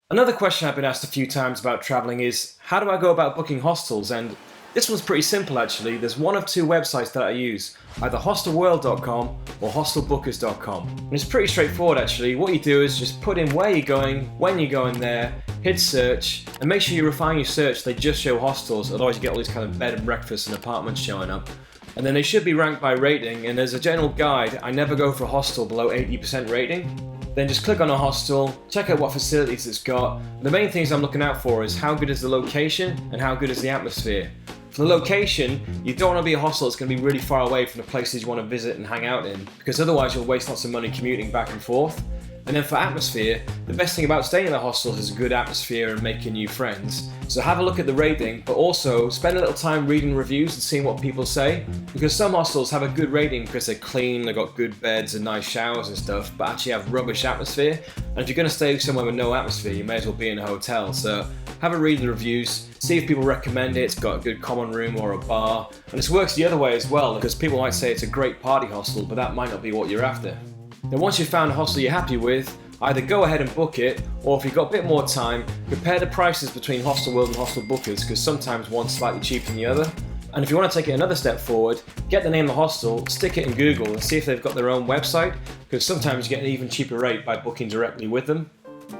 Another question I've been asked a few times about traveling is, how do I go about booking hostels? And this one's pretty simple actually. There's one of two websites that I use, either hostelworld.com or hostelbookers.com. And it's pretty straightforward actually. What you do is just put in where you're going, when you're going there, hit search, and make sure you refine your search. They just show hostels, otherwise you get all these kind of bed and breakfasts and apartments showing up. And then they should be ranked by rating, and as a general guide, I never go for a hostel below 80% rating. Then just click on a hostel, check out what facilities it's got. The main things I'm looking out for is how good is the location and how good is the atmosphere. For the location, you don't want to be a hostel that's going to be really far away from the places you want to visit and hang out in, because otherwise you'll waste lots of money commuting back and forth. And then for atmosphere, the best thing about staying in a hostel is a good atmosphere and making new friends. So have a look at the rating, but also spend a little time reading reviews and seeing what people say. Because some hostels have a good rating because they're clean, they've got good beds and nice showers and stuff, but actually have rubbish atmosphere. And if you're going to stay somewhere with no atmosphere, you may as well be in a hotel. So have a read of the reviews, see if people recommend it, it's got a good common room or a bar. And this works the other way as well, because people might say it's a great party hostel, but that might not be what you're after. Then once you've found a hostel you're happy with, either go ahead and book it, or if you've got a bit more time, compare the prices between Hostelworld and Hostel Bookers, because sometimes one's slightly cheaper than the other. And if you want to take it another step forward, get the name of the hostel, stick it in Google and see if they've got their own website, because sometimes you get an even cheaper rate by booking directly with them.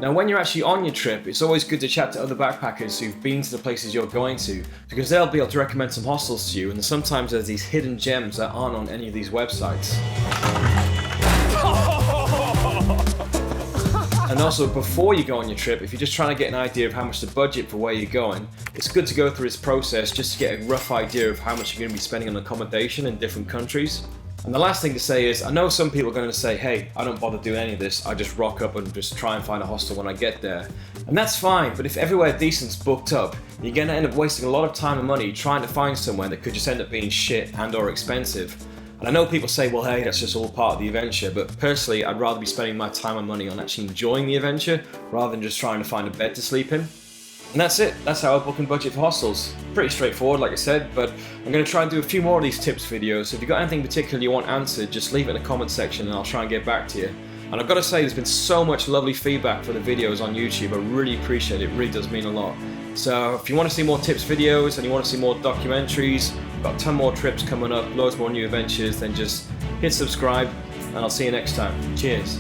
Now when you're actually on your trip, it's always good to chat to other backpackers who've been to the places you're going to, because they'll be able to recommend some hostels to you, and sometimes there's these hidden gems that aren't on any of these websites. And also, before you go on your trip, if you're just trying to get an idea of how much to budget for where you're going, it's good to go through this process just to get a rough idea of how much you're going to be spending on accommodation in different countries. And the last thing to say is, I know some people are going to say, hey, I don't bother doing any of this, I just rock up and just try and find a hostel when I get there. And that's fine, but if everywhere decent's booked up, you're going to end up wasting a lot of time and money trying to find somewhere that could just end up being shit and or expensive. And I know people say, well, hey, that's just all part of the adventure, but personally, I'd rather be spending my time and money on actually enjoying the adventure rather than just trying to find a bed to sleep in. And that's it. That's how I book and budget for hostels. Pretty straightforward, like I said, but I'm going to try and do a few more of these tips videos. So if you've got anything particular you want answered, just leave it in the comment section and I'll try and get back to you. And I've got to say, there's been so much lovely feedback for the videos on YouTube. I really appreciate it. It really does mean a lot. So if you want to see more tips videos and you want to see more documentaries, I've got a ton more trips coming up, loads more new adventures, then just hit subscribe and I'll see you next time. Cheers.